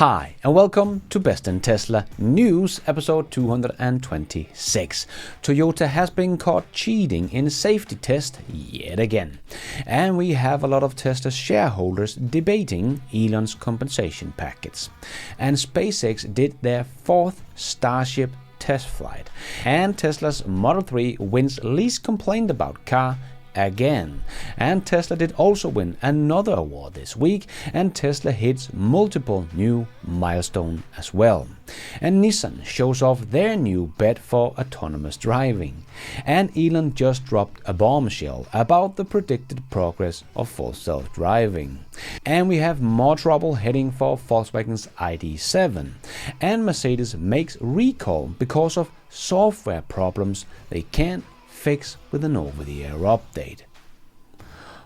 Hi, and welcome to Best in Tesla News, episode 226. Toyota has been caught cheating in a safety test yet again. And we have a lot of Tesla shareholders debating Elon's compensation package. And SpaceX did their fourth Starship test flight. And Tesla's Model 3 wins least complained about car again. And Tesla did also win another award this week, and Tesla hits multiple new milestones as well. And Nissan shows off their new bet for autonomous driving. And Elon just dropped a bombshell about the predicted progress of full self-driving. And we have more trouble heading for Volkswagen's ID.7. And Mercedes makes recall because of software problems they can't fix with an over-the-air update.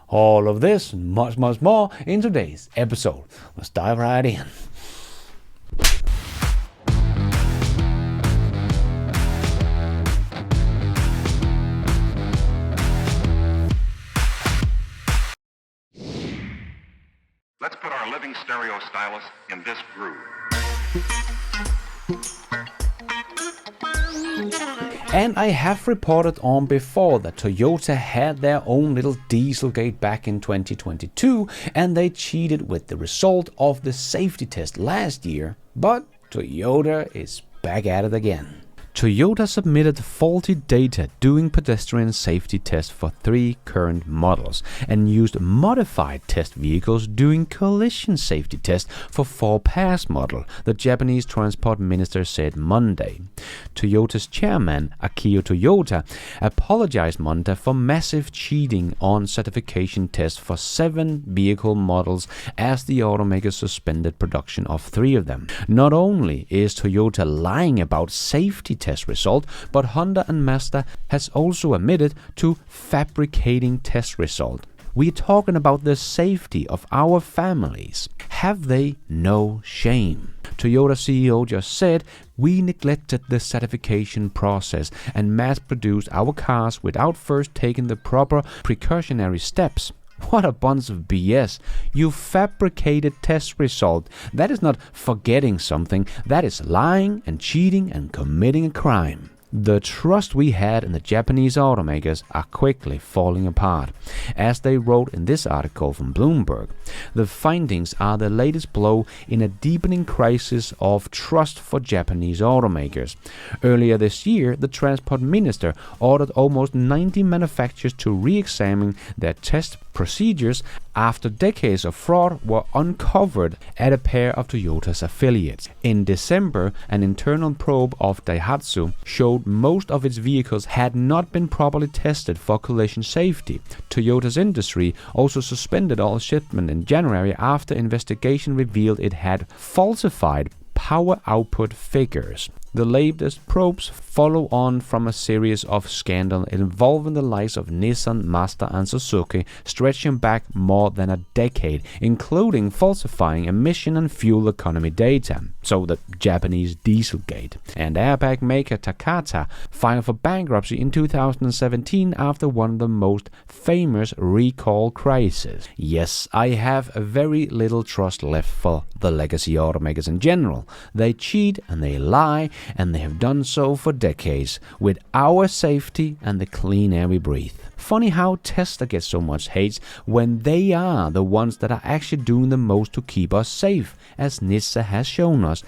All of this and much more in today's episode. Let's dive right in. Let's put our living stereo stylus in this groove. And I have reported on before that Toyota had their own little Dieselgate back in 2022, and they cheated with the result of the safety test last year, but Toyota is back at it again. Toyota submitted faulty data doing pedestrian safety tests for 3 current models and used modified test vehicles doing collision safety tests for 4 past model, the Japanese transport minister said Monday. Toyota's chairman, Akio Toyoda, apologized Monday for massive cheating on certification tests for 7 vehicle models as the automaker suspended production of 3 of them. Not only is Toyota lying about safety test result, but Honda and Mazda has also admitted to fabricating test result. We're talking about the safety of our families. Have they no shame? Toyota CEO just said, "We neglected the certification process and mass-produced our cars without first taking the proper precautionary steps." What a bunch of BS. You fabricated test result. That is not forgetting something. That is lying and cheating and committing a crime. The trust we had in the Japanese automakers are quickly falling apart. As they wrote in this article from Bloomberg, the findings are the latest blow in a deepening crisis of trust for Japanese automakers. Earlier this year, the transport minister ordered almost 90 manufacturers to re-examine their test procedures after decades of fraud were uncovered at a pair of Toyota's affiliates. In December, an internal probe of Daihatsu showed most of its vehicles had not been properly tested for collision safety. Toyota's industry also suspended all shipment in January after investigation revealed it had falsified power output figures. The latest probes follow on from a series of scandals involving the likes of Nissan, Mazda and Suzuki, stretching back more than a decade, including falsifying emission and fuel economy data, so the Japanese Dieselgate. And airbag maker Takata filed for bankruptcy in 2017 after one of the most famous recall crises. Yes, I have very little trust left for the legacy automakers in general. They cheat and they lie, and they have done so for decades with our safety and the clean air we breathe. Funny how Tesla gets so much hate when they are the ones that are actually doing the most to keep us safe, as Nissan has shown us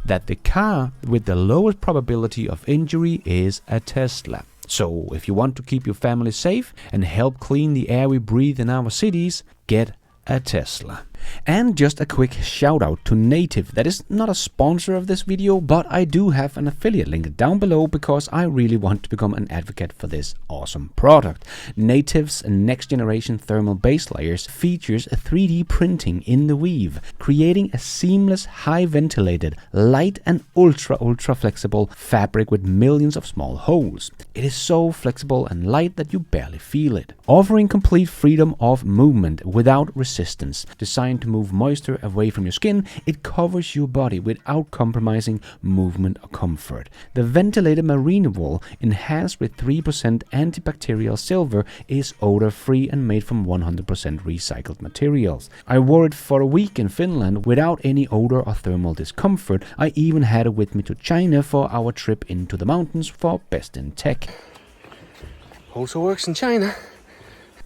that the car with the lowest probability of injury is a Tesla. So if you want to keep your family safe and help clean the air we breathe in our cities, get a Tesla. And just a quick shout out to Native. That is not a sponsor of this video, but I do have an affiliate link down below because I really want to become an advocate for this awesome product. Native's next generation thermal base layers features a 3D printing in the weave, creating a seamless, high ventilated, light and ultra flexible fabric with millions of small holes. It is so flexible and light that you barely feel it, offering complete freedom of movement without resistance. Designed to move moisture away from your skin, it covers your body without compromising movement or comfort. The ventilated marine wool, enhanced with 3% antibacterial silver, is odor-free and made from 100% recycled materials. I wore it for a week in Finland without any odor or thermal discomfort. I even had it with me to China for our trip into the mountains for Best in Tech. Also works in China.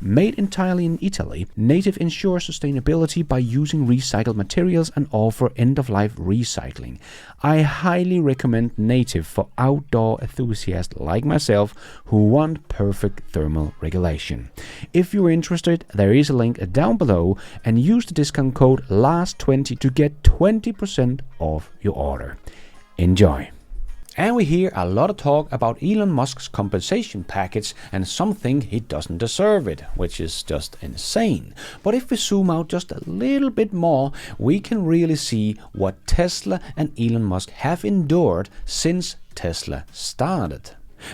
Made entirely in Italy, Native ensures sustainability by using recycled materials and offer end-of-life recycling. I highly recommend Native for outdoor enthusiasts like myself who want perfect thermal regulation. If you're interested, there is a link down below, and use the discount code LAST20 to get 20% off your order. Enjoy! And we hear a lot of talk about Elon Musk's compensation package, and some think he doesn't deserve it, which is just insane. But if we zoom out just a little bit more, we can really see what Tesla and Elon Musk have endured since Tesla started.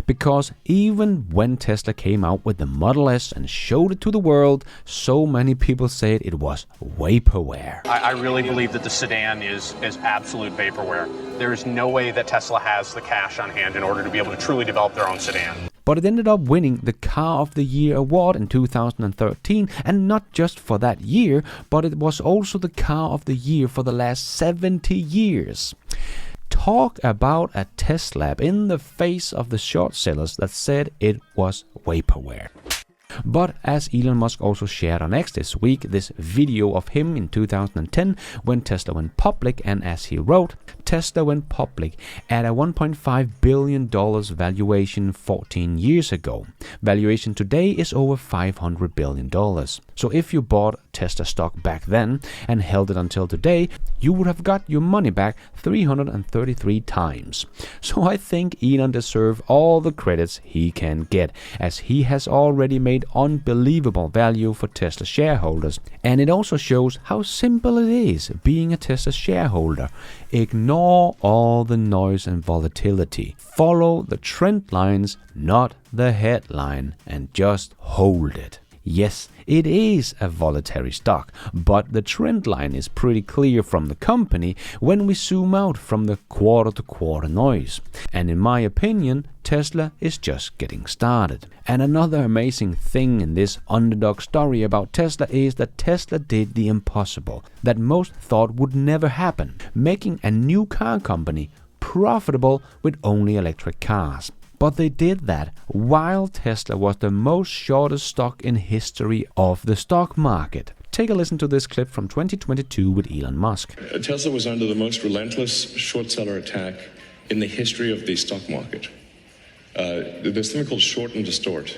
Because even when Tesla came out with the Model S and showed it to the world, so many people said it was vaporware. I really believe that the sedan is absolute vaporware. There is no way that Tesla has the cash on hand in order to be able to truly develop their own sedan. But it ended up winning the Car of the Year award in 2013, and not just for that year, but it was also the Car of the Year for the last 70 years. Talk about a test slap in the face of the short sellers that said it was vaporware. But as Elon Musk also shared on X this week, this video of him in 2010 when Tesla went public, and as he wrote, Tesla went public at a $1.5 billion valuation 14 years ago. Valuation today is over $500 billion. So if you bought Tesla stock back then and held it until today, you would have got your money back 333 times. So I think Elon deserves all the credits he can get, as he has already made unbelievable value for Tesla shareholders. And it also shows how simple it is being a Tesla shareholder. Ignore all the noise and volatility. Follow the trend lines, not the headline, and just hold it. Yes, it is a volatile stock, but the trend line is pretty clear from the company when we zoom out from the quarter-to-quarter noise. And in my opinion, Tesla is just getting started. And another amazing thing in this underdog story about Tesla is that Tesla did the impossible that most thought would never happen, making a new car company profitable with only electric cars. But they did that while Tesla was the most shortest stock in history of the stock market. Take a listen to this clip from 2022 with Elon Musk. Tesla was under the most relentless short seller attack in the history of the stock market. There's something called short and distort,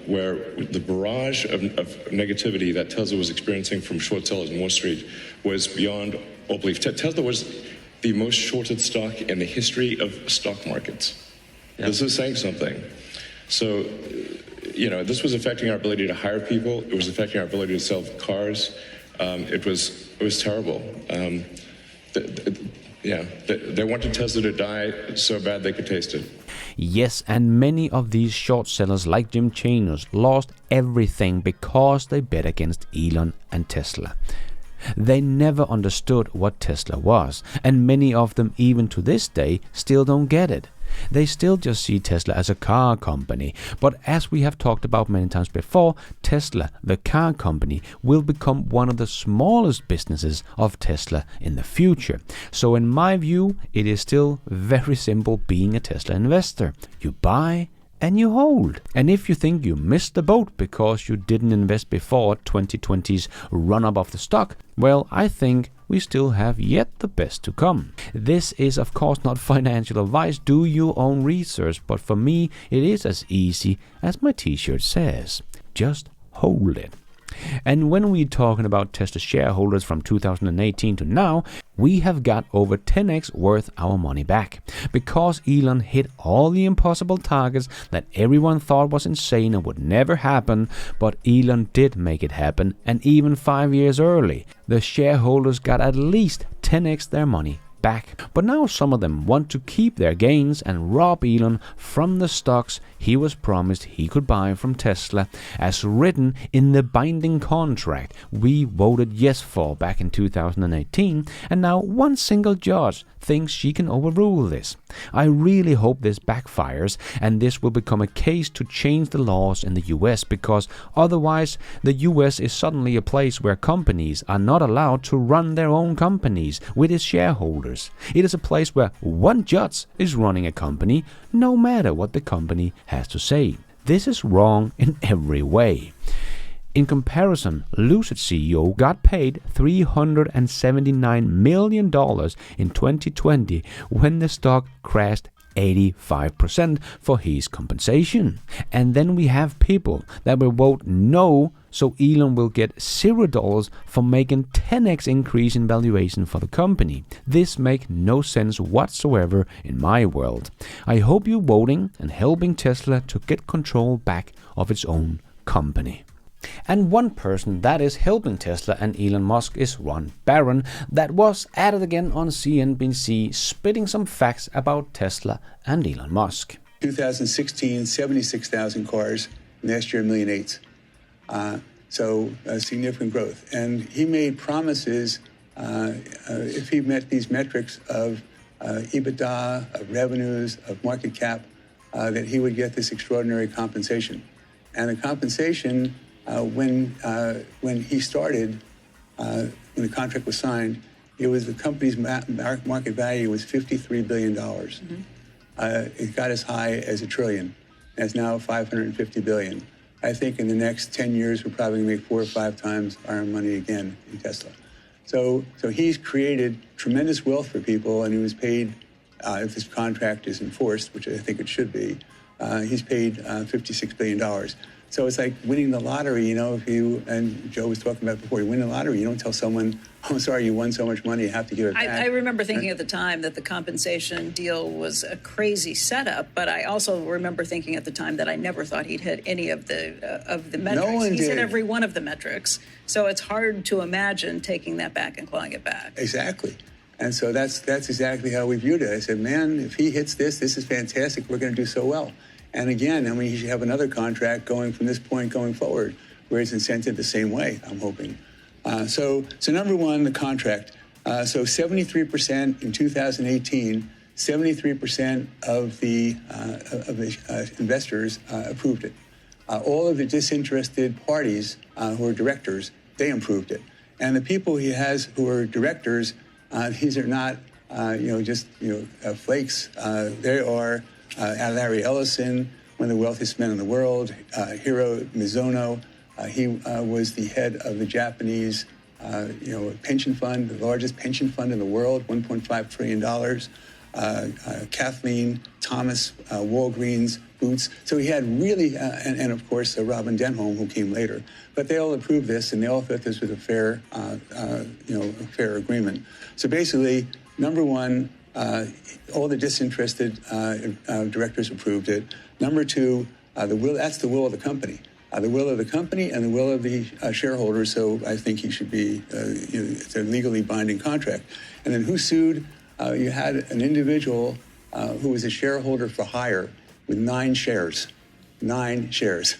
where the barrage of negativity that Tesla was experiencing from short sellers on Wall Street was beyond all belief. Tesla was the most shorted stock in the history of stock markets. Yeah. This is saying something. So, this was affecting our ability to hire people. It was affecting our ability to sell cars. It was terrible. They wanted Tesla to die so bad they could taste it. Yes, and many of these short sellers like Jim Chanos lost everything because they bet against Elon and Tesla. They never understood what Tesla was, and many of them even to this day still don't get it. They still just see Tesla as a car company, but as we have talked about many times before, Tesla, the car company, will become one of the smallest businesses of Tesla in the future. So in my view, it is still very simple being a Tesla investor. You buy and you hold. And if you think you missed the boat because you didn't invest before 2020's run-up of the stock, well, I think we still have yet the best to come. This is of course not financial advice, do your own research, but for me it is as easy as my t-shirt says. Just hold it. And when we're talking about Tesla shareholders from 2018 to now, we have got over 10x worth our money back. Because Elon hit all the impossible targets that everyone thought was insane and would never happen, but Elon did make it happen, and even 5 years early. The shareholders got at least 10x their money back. But now some of them want to keep their gains and rob Elon from the stocks he was promised he could buy from Tesla, as written in the binding contract we voted yes for back in 2018, and now one single judge thinks she can overrule this. I really hope this backfires and this will become a case to change the laws in the US, because otherwise the US is suddenly a place where companies are not allowed to run their own companies with its shareholders. It is a place where one judge is running a company, no matter what the company has to say. This is wrong in every way. In comparison, Lucid CEO got paid $379 million in 2020 when the stock crashed 85% for his compensation. And then we have people that will vote no, so Elon will get $0 for making 10x increase in valuation for the company. This makes no sense whatsoever in my world. I hope you're voting and helping Tesla to get control back of its own company. And one person that is helping Tesla and Elon Musk is Ron Barron, that was at it again on CNBC, spitting some facts about Tesla and Elon Musk. 2016, 76,000 cars. Last year, 1,800,000. So significant growth. And he made promises, if he met these metrics of EBITDA, of revenues, of market cap, that he would get this extraordinary compensation. And the compensation, when he started, when the contract was signed, it was the company's market value was $53 billion. It got as high as $1 trillion. And it's now $550 billion. I think in the next 10 years, we're probably going to make 4 or 5 times our money again in Tesla. So he's created tremendous wealth for people, and he was paid, if this contract is enforced, which I think it should be, he's paid $56 billion. So it's like winning the lottery, you know, if you, and Joe was talking about before, you win the lottery, you don't tell someone, oh, sorry, you won so much money, you have to give it back. I remember thinking at the time that the compensation deal was a crazy setup, but I also remember thinking at the time that I never thought he'd hit any of the metrics. No one He's did. hit every one of the metrics. So it's hard to imagine taking that back and clawing it back. Exactly. And so that's exactly how we viewed it. I said, man, if he hits this is fantastic, we're going to do so well. And again, I mean, he should have another contract going from this point going forward, where it's incented the same way, I'm hoping. So number one, the contract. So 73% in 2018, 73% of the investors approved it. All of the disinterested parties who are directors, they approved it. And the people he has who are directors, these are not, just flakes. They are Larry Ellison, one of the wealthiest men in the world, Hiro Mizuno. He was the head of the Japanese, pension fund, the largest pension fund in the world, $1.5 trillion. Kathleen Thomas, Walgreens, Boots. So he had really, and of course, Robin Denholm, who came later. But they all approved this, and they all thought this was a fair, fair agreement. So basically, number one, all the disinterested directors approved it. Number two, that's the will of the company. The will of the company and the will of the shareholders. So I think he should be, it's a legally binding contract. And then who sued? You had an individual who was a shareholder for hire with 9 shares. 9 shares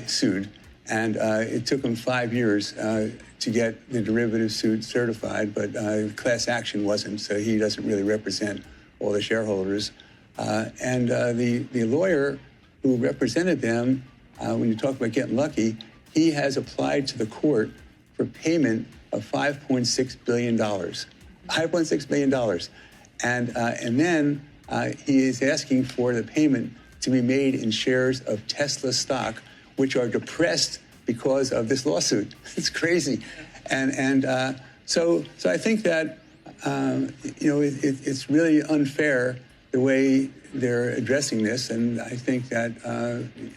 sued. And it took him 5 years to get the derivative suit certified, but class action wasn't, so he doesn't really represent all the shareholders. And the lawyer who represented them, when you talk about getting lucky, he has applied to the court for payment of $5.6 billion. $5.6 billion. And then he is asking for the payment to be made in shares of Tesla stock, which are depressed because of this lawsuit. It's crazy. And so I think that, it's really unfair the way they're addressing this, and I think that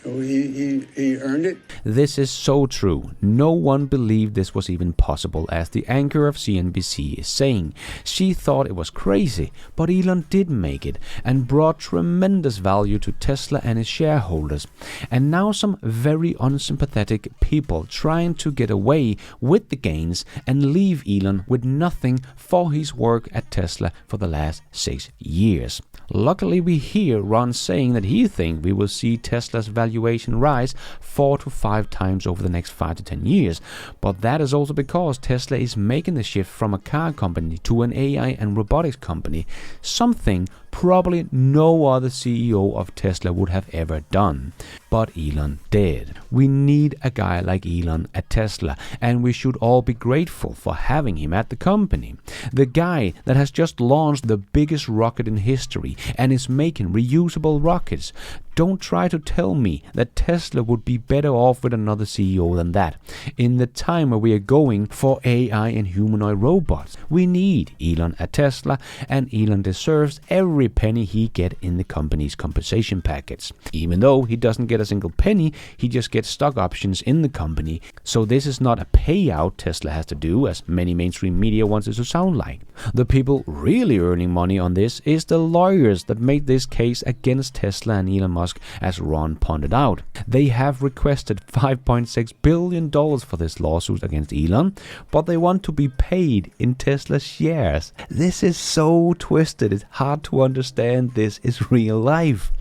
he earned it. This is so true. No one believed this was even possible, as the anchor of CNBC is saying. She thought it was crazy, but Elon did make it and brought tremendous value to Tesla and its shareholders. And now some very unsympathetic people trying to get away with the gains and leave Elon with nothing for his work at Tesla for the last 6 years. Luckily, we hear Ron saying that he thinks we will see Tesla's valuation rise 4 to 5 times over the next 5 to 10 years. But that is also because Tesla is making the shift from a car company to an AI and robotics company, something probably no other CEO of Tesla would have ever done. But Elon did. We need a guy like Elon at Tesla, and we should all be grateful for having him at the company. The guy that has just launched the biggest rocket in history and is making reusable rockets. Don't try to tell me that Tesla would be better off with another CEO than that. In the time where we are going for AI and humanoid robots, we need Elon at Tesla, and Elon deserves every penny he gets in the company's compensation package. Even though he doesn't get a single penny, he just gets stock options in the company. So this is not a payout Tesla has to do, as many mainstream media wants it to sound like. The people really earning money on this is the lawyers that made this case against Tesla and Elon Musk, as Ron pointed out. They have requested $5.6 billion for this lawsuit against Elon, but they want to be paid in Tesla shares. This is so twisted, it's hard to understand this is real life.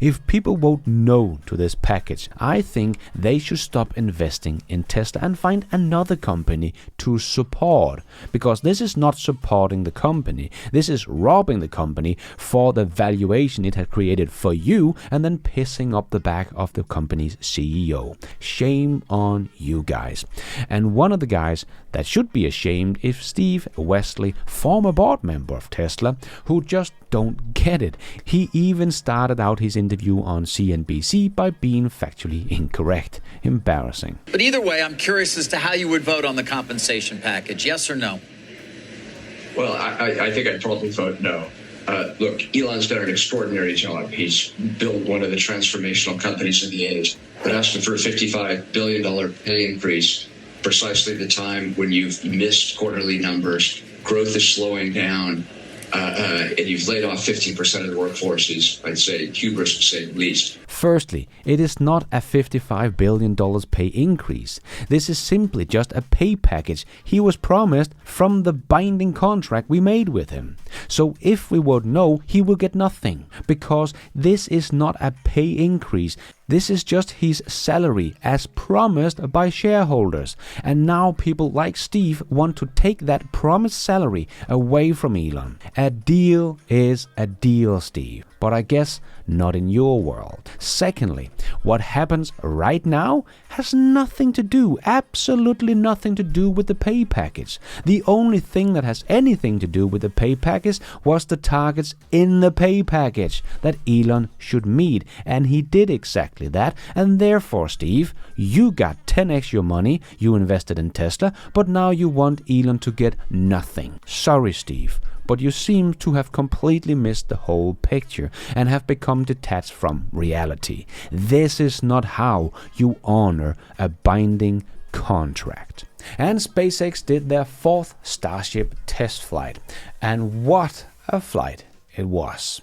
If people vote no to this package, I think they should stop investing in Tesla and find another company to support, because this is not supporting the company. This is robbing the company for the valuation it had created for you and then pissing up the back of the company's CEO. Shame on you guys. And one of the guys that should be ashamed is Steve Wesley, former board member of Tesla, who just don't get it. He even started out his interview on CNBC by being factually incorrect. Embarrassing. But either way, I'm curious as to how you would vote on the compensation package. Yes or no? Well, I think I'd probably vote no. Look, Elon's done an extraordinary job. He's built one of the transformational companies of the age, but asking for a $55 billion pay increase precisely the time when you've missed quarterly numbers, growth is slowing down, and you've laid off 15% of the workforce is, I'd say, hubris to say the least. Firstly, it is not a $55 billion pay increase. This is simply just a pay package he was promised from the binding contract we made with him. So if we vote no, he will get nothing, because this is not a pay increase. This is just his salary as promised by shareholders. And now people like Steve want to take that promised salary away from Elon. A deal is a deal, Steve. But I guess not in your world. Secondly, what happens right now has nothing to do, absolutely nothing to do with the pay package. The only thing that has anything to do with the pay package was the targets in the pay package that Elon should meet. And he did exactly that. And therefore, Steve, you got 10x your money you invested in Tesla, but now you want Elon to get nothing. Sorry, Steve, but you seem to have completely missed the whole picture and have become detached from reality. This is not how you honor a binding contract. And SpaceX did their 4th Starship test flight. And what a flight it was.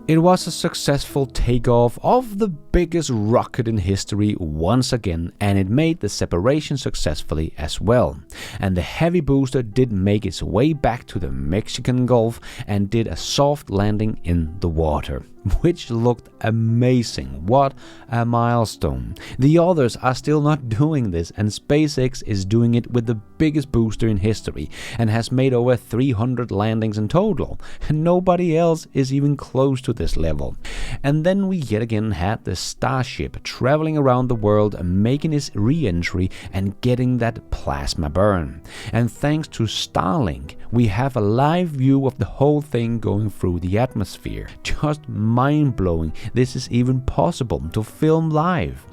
It was a successful takeoff of the biggest rocket in history once again, and it made the separation successfully as well. And the heavy booster did make its way back to the Mexican Gulf and did a soft landing in the water. which looked amazing. What a milestone. The others are still not doing this, and SpaceX is doing it with the biggest booster in history and has made over 300 landings in total. And nobody else is even close to this level. And then we yet again had the Starship traveling around the world, making its re-entry and getting that plasma burn. And thanks to Starlink, we have a live view of the whole thing going through the atmosphere. Just mind-blowing this is even possible to film live.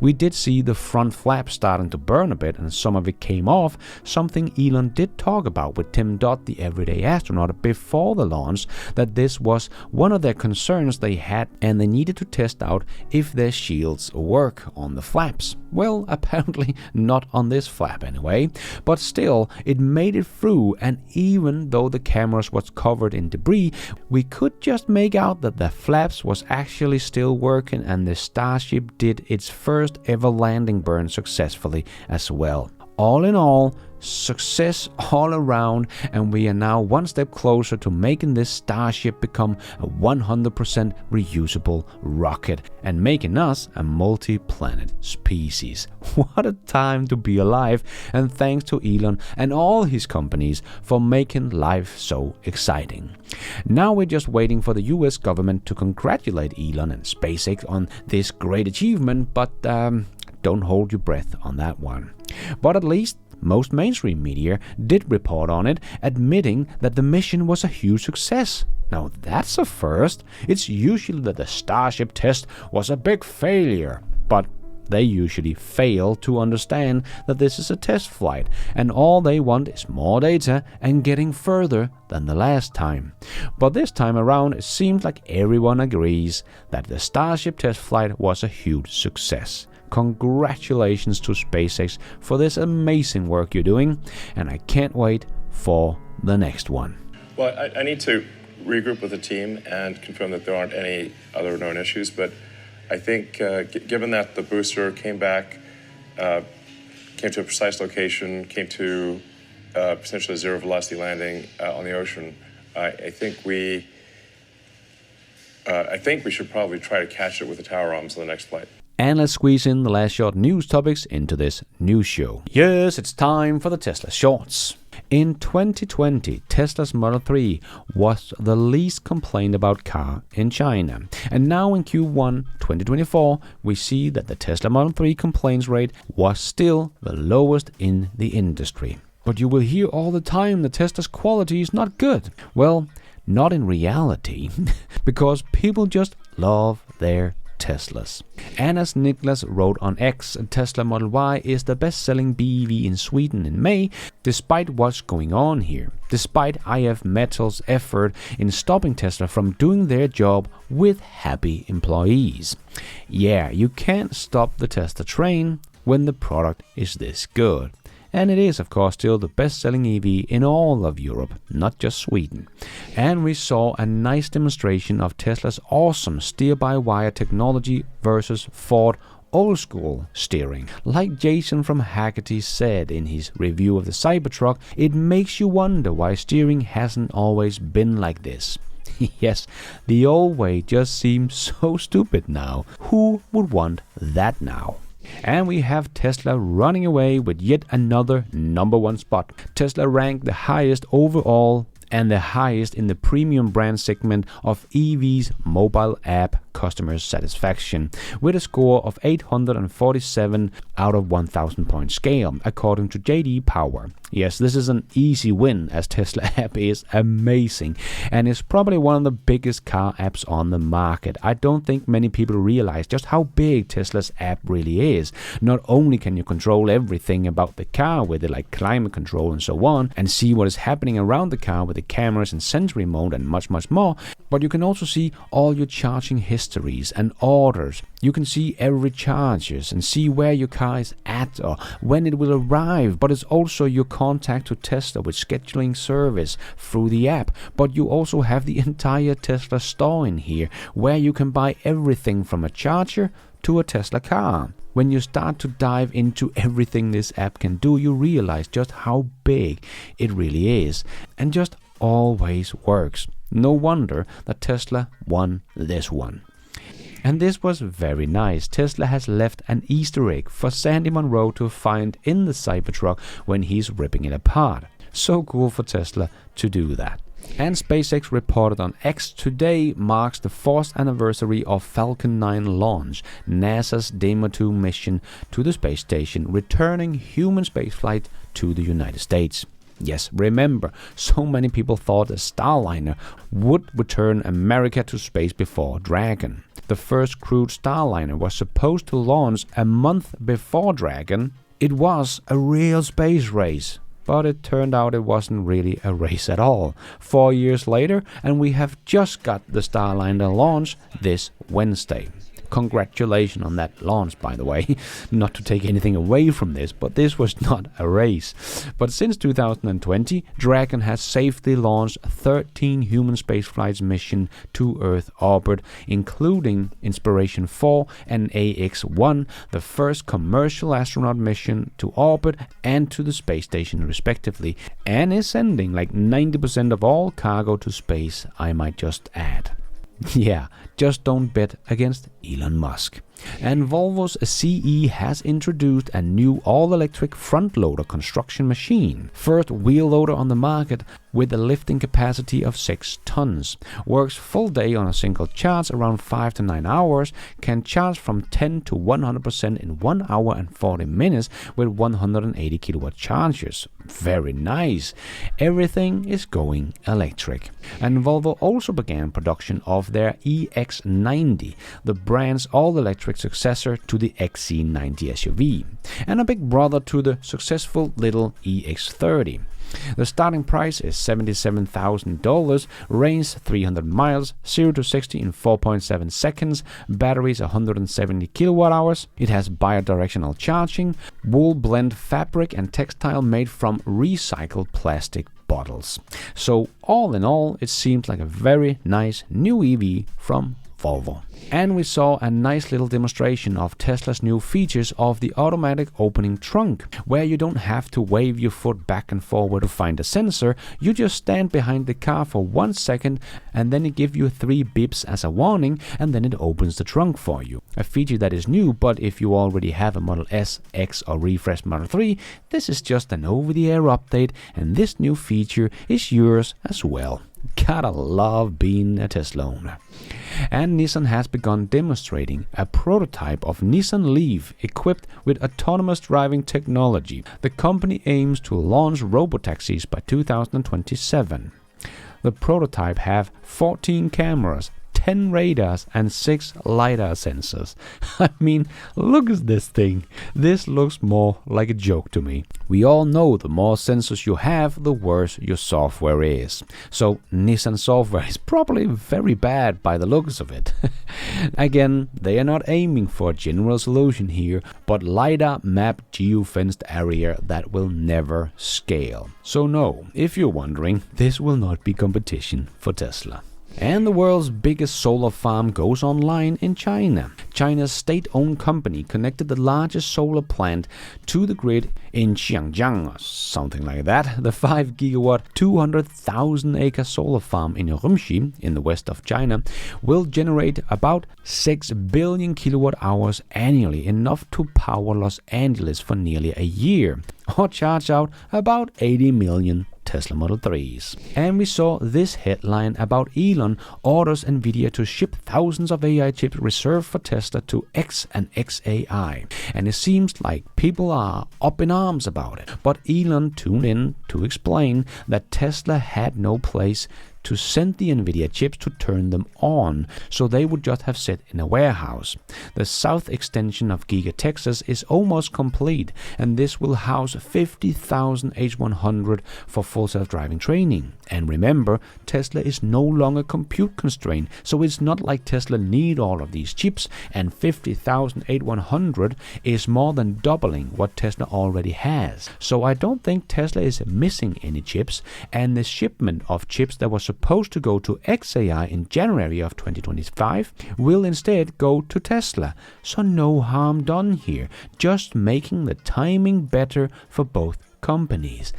We did see the front flap starting to burn a bit and some of it came off, something Elon did talk about with Tim Dodd, the everyday astronaut, before the launch, that this was one of their concerns they had and they needed to test out if their shields work on the flaps. Well, apparently not on this flap anyway, but still it made it through, and even though the cameras was covered in debris, we could just make out that the flaps was actually still working and the Starship did its first ever landing burn successfully as well. All in all, success all around, and we are now one step closer to making this Starship become a 100% reusable rocket and making us a multi-planet species. What a time to be alive, and thanks to Elon and all his companies for making life so exciting. Now we're just waiting for the US government to congratulate Elon and SpaceX on this great achievement, but don't hold your breath on that one. But at least most mainstream media did report on it, admitting that the mission was a huge success. Now that's a first. It's usually that the Starship test was a big failure, but they usually fail to understand that this is a test flight and all they want is more data and getting further than the last time. But this time around it seems like everyone agrees that the Starship test flight was a huge success. Congratulations to SpaceX for this amazing work you're doing, and I can't wait for the next one. Well, I need to regroup with the team and confirm that there aren't any other known issues, but I think given that the booster came back, came to a precise location, came to potentially a zero velocity landing on the ocean, I think we should probably try to catch it with the tower arms on the next flight. And let's squeeze in the last short news topics into this news show. Yes, it's time for the Tesla Shorts. In 2020, Tesla's Model 3 was the least complained about car in China. And now in Q1 2024, we see that the Tesla Model 3 complaints rate was still the lowest in the industry. But you will hear all the time that Tesla's quality is not good. Well, not in reality, because people just love their Teslas. And as Niklas wrote on X, Tesla Model Y is the best-selling BEV in Sweden in May, despite what's going on here, despite IF Metal's effort in stopping Tesla from doing their job with happy employees. Yeah, you can't stop the Tesla train when the product is this good. And it is, of course, still the best-selling EV in all of Europe, not just Sweden. And we saw a nice demonstration of Tesla's awesome steer-by-wire technology versus Ford old-school steering. Like Jason from Haggerty said in his review of the Cybertruck, it makes you wonder why steering hasn't always been like this. Yes, the old way just seems so stupid now. Who would want that now? And we have Tesla running away with yet another #1 spot. Tesla ranked the highest overall and the highest in the premium brand segment of EV's mobile app customer satisfaction, with a score of 847 out of 1,000 point scale, according to JD Power. Yes, this is an easy win, as Tesla app is amazing and is probably one of the biggest car apps on the market. I don't think many people realize just how big Tesla's app really is. Not only can you control everything about the car with it, like climate control and so on, and see what is happening around the car with the cameras and sensory mode and much more, but you can also see all your charging histories and orders. You can see every charges and see where your car is at or when it will arrive, but it's also your contact to Tesla with scheduling service through the app. But you also have the entire Tesla store in here, where you can buy everything from a charger to a Tesla car. When you start to dive into everything this app can do, you realize just how big it really is and just always works. No wonder that Tesla won this one. And this was very nice. Tesla has left an Easter egg for Sandy Munro to find in the Cybertruck when he's ripping it apart. So cool for Tesla to do that. And SpaceX reported on X today marks the 4th anniversary of Falcon 9 launch, NASA's Demo 2 mission to the space station, returning human spaceflight to the United States. Yes, remember, so many people thought a Starliner would return America to space before Dragon. The first crewed Starliner was supposed to launch a month before Dragon. It was a real space race, but it turned out it wasn't really a race at all. 4 years later, and we have just got the Starliner launch this Wednesday. Congratulations on that launch, by the way. Not to take anything away from this, but this was not a race. But since 2020, Dragon has safely launched 13 human spaceflights mission to Earth orbit, including Inspiration 4 and AX-1, the first commercial astronaut mission to orbit and to the space station respectively, and is sending like 90% of all cargo to space, I might just add. Yeah, just don't bet against Elon Musk. And Volvo's CE has introduced a new all-electric front-loader construction machine. First wheel loader on the market with a lifting capacity of 6 tons. Works full day on a single charge around 5 to 9 hours. Can charge from 10 to 100% in 1 hour and 40 minutes with 180 kilowatt chargers. Very nice. Everything is going electric. And Volvo also began production of their EX90, the brand's all-electric successor to the XC90 SUV, and a big brother to the successful little EX30. The starting price is $77,000, range 300 miles, 0 to 60 in 4.7 seconds, batteries 170 kilowatt hours. It has bidirectional charging, wool blend fabric and textile made from recycled plastic bottles. So all in all, it seems like a very nice new EV from Volvo. And we saw a nice little demonstration of Tesla's new features of the automatic opening trunk, where you don't have to wave your foot back and forward to find a sensor. You just stand behind the car for 1 second and then it gives you 3 beeps as a warning, and then it opens the trunk for you. A feature that is new, but if you already have a Model S, X or refreshed Model 3, this is just an over-the-air update, and this new feature is yours as well. Gotta love being a Tesla owner. And Nissan has begun demonstrating a prototype of Nissan Leaf equipped with autonomous driving technology. The company aims to launch robotaxis by 2027. The prototype have 14 cameras, 10 radars and 6 LiDAR sensors. I mean, look at this thing. This looks more like a joke to me. We all know the more sensors you have, the worse your software is. So Nissan software is probably very bad by the looks of it. Again, they are not aiming for a general solution here, but LiDAR map geofenced area that will never scale. So no, if you're wondering, this will not be competition for Tesla. And the world's biggest solar farm goes online in China. China's state-owned company connected the largest solar plant to the grid in Xinjiang, or something like that. The 5 gigawatt, 200,000 acre solar farm in Urumqi, in the west of China, will generate about 6 billion kilowatt hours annually, enough to power Los Angeles for nearly a year, or charge out about 80 million Tesla Model 3s. And we saw this headline about Elon orders Nvidia to ship thousands of AI chips reserved for Tesla to X and XAI. And it seems like people are up in arms about it. But Elon tuned in to explain that Tesla had no place to send the Nvidia chips to turn them on, so they would just have sit in a warehouse. The south extension of Giga Texas is almost complete, and this will house 50,000 H100 for full self-driving training. And remember, Tesla is no longer compute constrained, so it's not like Tesla need all of these chips, and 50,000 H100 is more than doubling what Tesla already has. So I don't think Tesla is missing any chips, and the shipment of chips that was supposed to go to XAI in January of 2025 will instead go to Tesla. So no harm done here, just making the timing better for both companies.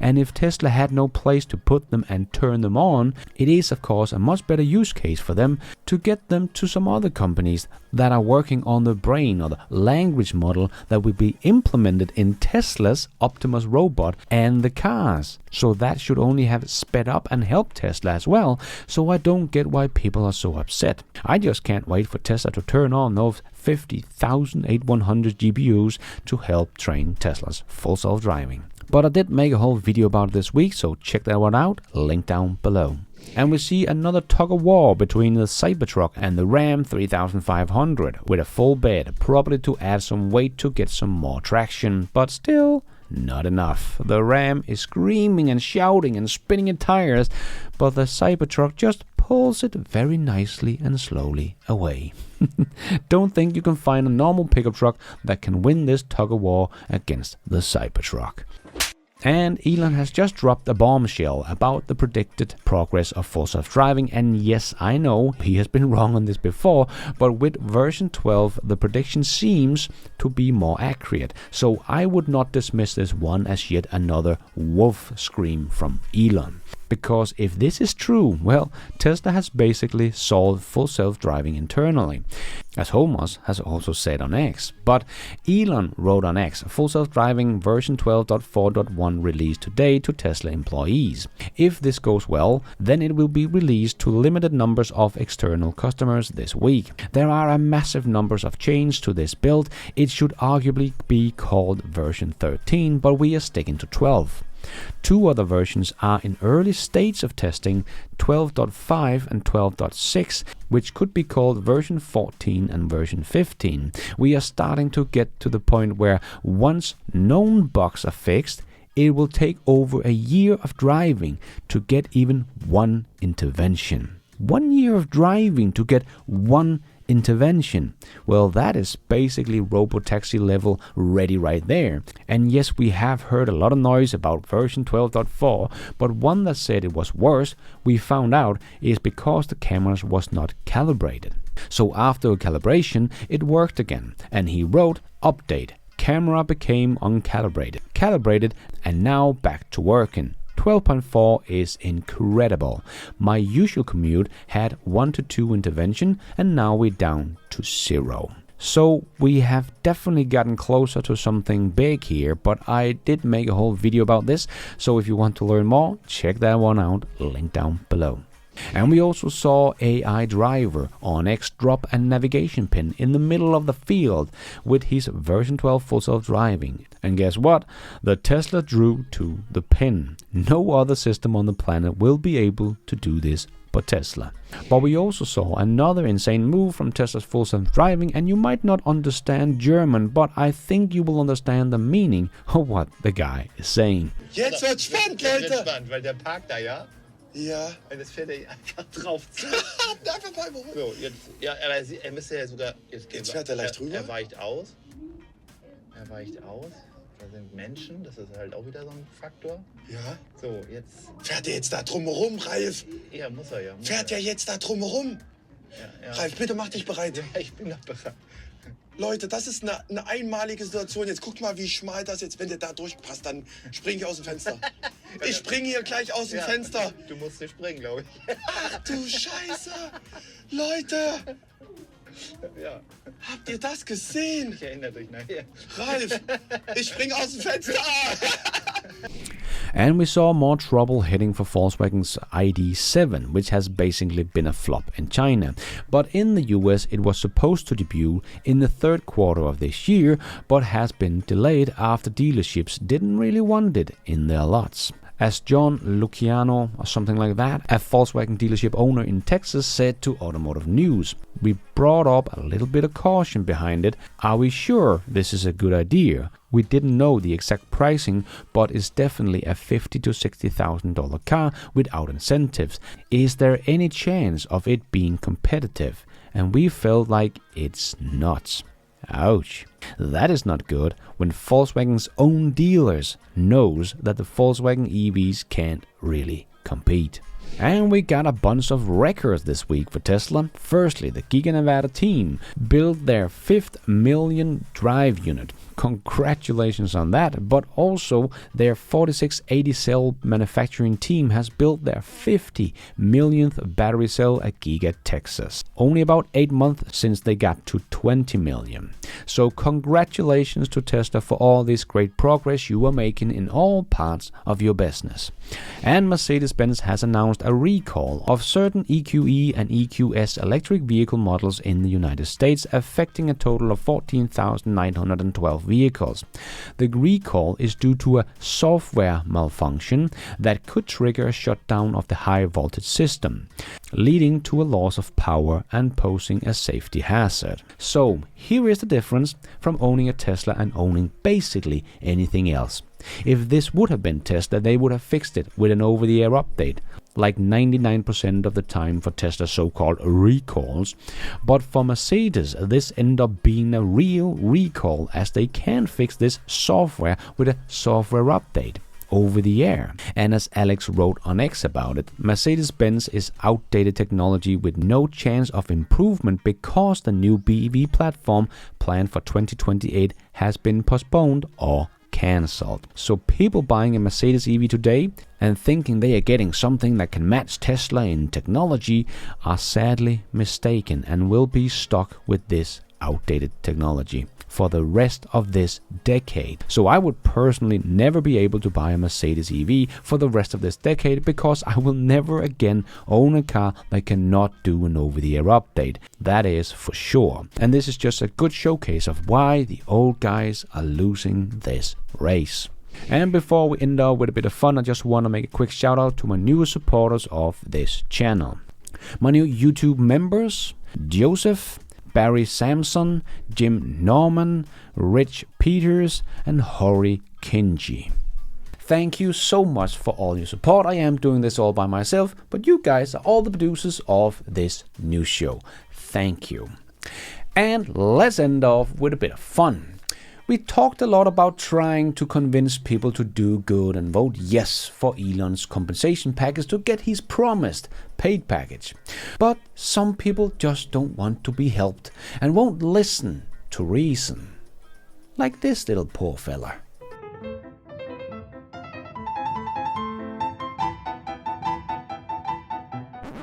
And if Tesla had no place to put them and turn them on, it is of course a much better use case for them to get them to some other companies that are working on the brain or the language model that will be implemented in Tesla's Optimus robot and the cars. So that should only have sped up and helped Tesla as well. So I don't get why people are so upset. I just can't wait for Tesla to turn on those 50,000 8100 GPUs to help train Tesla's full self-driving. But I did make a whole video about it this week, so check that one out, link down below. And we see another tug-of-war between the Cybertruck and the Ram 3500 with a full bed, probably to add some weight to get some more traction, but still not enough. The Ram is screaming and shouting and spinning its tires, but the Cybertruck just pulls it very nicely and slowly away. Don't think you can find a normal pickup truck that can win this tug-of-war against the Cybertruck. And Elon has just dropped a bombshell about the predicted progress of full self-driving, and yes, I know he has been wrong on this before, but with version 12 the prediction seems to be more accurate, so I would not dismiss this one as yet another wolf scream from Elon. Because if this is true, well, Tesla has basically solved full self-driving internally, as Homos has also said on X. But Elon wrote on X, full self-driving version 12.4.1 released today to Tesla employees. If this goes well, then it will be released to limited numbers of external customers this week. There are a massive numbers of changes to this build. It should arguably be called version 13, but we are sticking to 12. Two other versions are in early stages of testing, 12.5 and 12.6, which could be called version 14 and version 15. We are starting to get to the point where once known bugs are fixed, it will take over a year of driving to get even one intervention. 1 year of driving to get one intervention. Well, that is basically robotaxi level ready right there. And yes, we have heard a lot of noise about version 12.4, but one that said it was worse, we found out is because the cameras was not calibrated. So after calibration, it worked again, and he wrote, update, camera became uncalibrated, calibrated, and now back to working. 12.4 is incredible. My usual commute had 1 to 2 intervention, and now we're down to 0. So we have definitely gotten closer to something big here, but I did make a whole video about this, so if you want to learn more, check that one out, link down below. And we also saw AI driver on X drop a navigation pin in the middle of the field with his version 12 full self-driving. And guess what? The Tesla drew to the pin. No other system on the planet will be able to do this but Tesla. But we also saw another insane move from Tesla's full self-driving, and you might not understand German, but I think you will understand the meaning of what the guy is saying. Jetzt wird's spannend, Leute! Jetzt spannend, weil der parkt da, ja? Ja. Und jetzt fährt er einfach drauf zu. Einfach mal überholen. So, jetzt, ja, aber er müsste ja sogar... Jetzt fährt er leicht rüber. Er weicht aus. Er weicht aus. Da sind Menschen, das ist halt auch wieder so ein Faktor. Ja. So, jetzt... Fährt er jetzt da drumherum, Ralf? Ja, muss er ja. Fährt er jetzt da drumherum? Ja. Ralf, bitte mach dich bereit. Ja, ich bin noch bereit. Leute, das ist eine einmalige Situation. Jetzt guck mal, wie schmal das jetzt, wenn der da durchpasst, dann springe ich aus dem Fenster. Ich springe hier gleich aus dem Fenster. Du musst hier springen, glaube ich. Ach du Scheiße! Leute! Ja. Habt ihr das gesehen? Ich erinnere dich nachher. Ralf, ich springe aus dem Fenster! And we saw more trouble heading for Volkswagen's ID.7, which has basically been a flop in China. But in the US it was supposed to debut in the third quarter of this year, but has been delayed after dealerships didn't really want it in their lots. As John Luciano, or something like that, a Volkswagen dealership owner in Texas, said to Automotive News, "We brought up a little bit of caution behind it. Are we sure this is a good idea? We didn't know the exact pricing, but it's definitely a $50,000 to $60,000 car without incentives. Is there any chance of it being competitive?" And we felt like it's not. Ouch. That is not good when Volkswagen's own dealers knows that the Volkswagen EVs can't really compete. And we got a bunch of records this week for Tesla. Firstly, the Giga Nevada team built their 5th million drive unit. Congratulations on that, but also their 4680 cell manufacturing team has built their 50 millionth battery cell at Giga Texas. Only about 8 months since they got to 20 million. So congratulations to Tesla for all this great progress you are making in all parts of your business. And Mercedes-Benz has announced a recall of certain EQE and EQS electric vehicle models in the United States, affecting a total of 14,912 vehicles. The recall is due to a software malfunction that could trigger a shutdown of the high voltage system, leading to a loss of power and posing a safety hazard. So here is the difference from owning a Tesla and owning basically anything else. If this would have been Tesla, they would have fixed it with an over-the-air update, like 99% of the time for Tesla's so-called recalls. But for Mercedes, this ended up being a real recall, as they can fix this software with a software update over the air. And as Alex wrote on X about it, Mercedes-Benz is outdated technology with no chance of improvement because the new BEV platform planned for 2028 has been postponed or cancelled. So people buying a Mercedes EV today and thinking they are getting something that can match Tesla in technology are sadly mistaken and will be stuck with this outdated technology for the rest of this decade. So I would personally never be able to buy a Mercedes EV for the rest of this decade, because I will never again own a car that cannot do an over-the-air update. That is for sure. And this is just a good showcase of why the old guys are losing this race. And before we end up with a bit of fun, I just want to make a quick shout out to my newest supporters of this channel. My new YouTube members: Joseph, Barry Samson, Jim Norman, Rich Peters, and Hori Kinji. Thank you so much for all your support. I am doing this all by myself, but you guys are all the producers of this new show. Thank you. And let's end off with a bit of fun. We talked a lot about trying to convince people to do good and vote yes for Elon's compensation package to get his promised paid package. But some people just don't want to be helped and won't listen to reason. Like this little poor fella.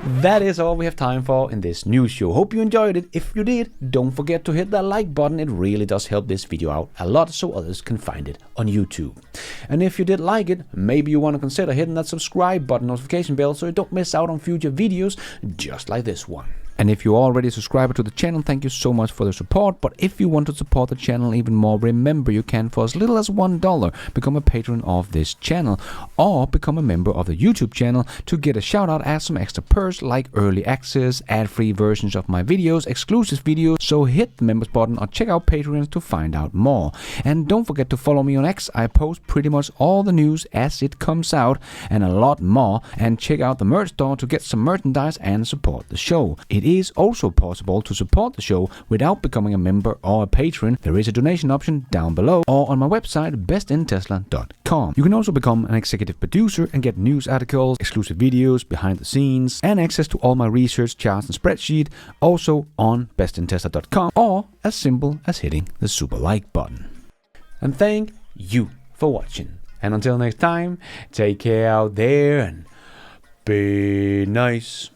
That is all we have time for in this news show. Hope you enjoyed it. If you did, don't forget to hit that like button. It really does help this video out a lot so others can find it on YouTube. And if you did like it, maybe you want to consider hitting that subscribe button, notification bell, so you don't miss out on future videos just like this one. And if you're already a subscriber to the channel, thank you so much for the support. But if you want to support the channel even more, remember you can, for as little as $1, become a patron of this channel, or become a member of the YouTube channel to get a shout out as some extra perks like early access, ad-free versions of my videos, exclusive videos. So hit the members button or check out Patreon to find out more. And don't forget to follow me on X. I post pretty much all the news as it comes out and a lot more. And check out the merch store to get some merchandise and support the show. It is also possible to support the show without becoming a member or a patron. There is a donation option down below or on my website bestintesla.com. You can also become an executive producer and get news articles, exclusive videos, behind the scenes, and access to all my research, charts and spreadsheet, also on bestintesla.com, or as simple as hitting the super like button. And thank you for watching. And until next time, take care out there and be nice.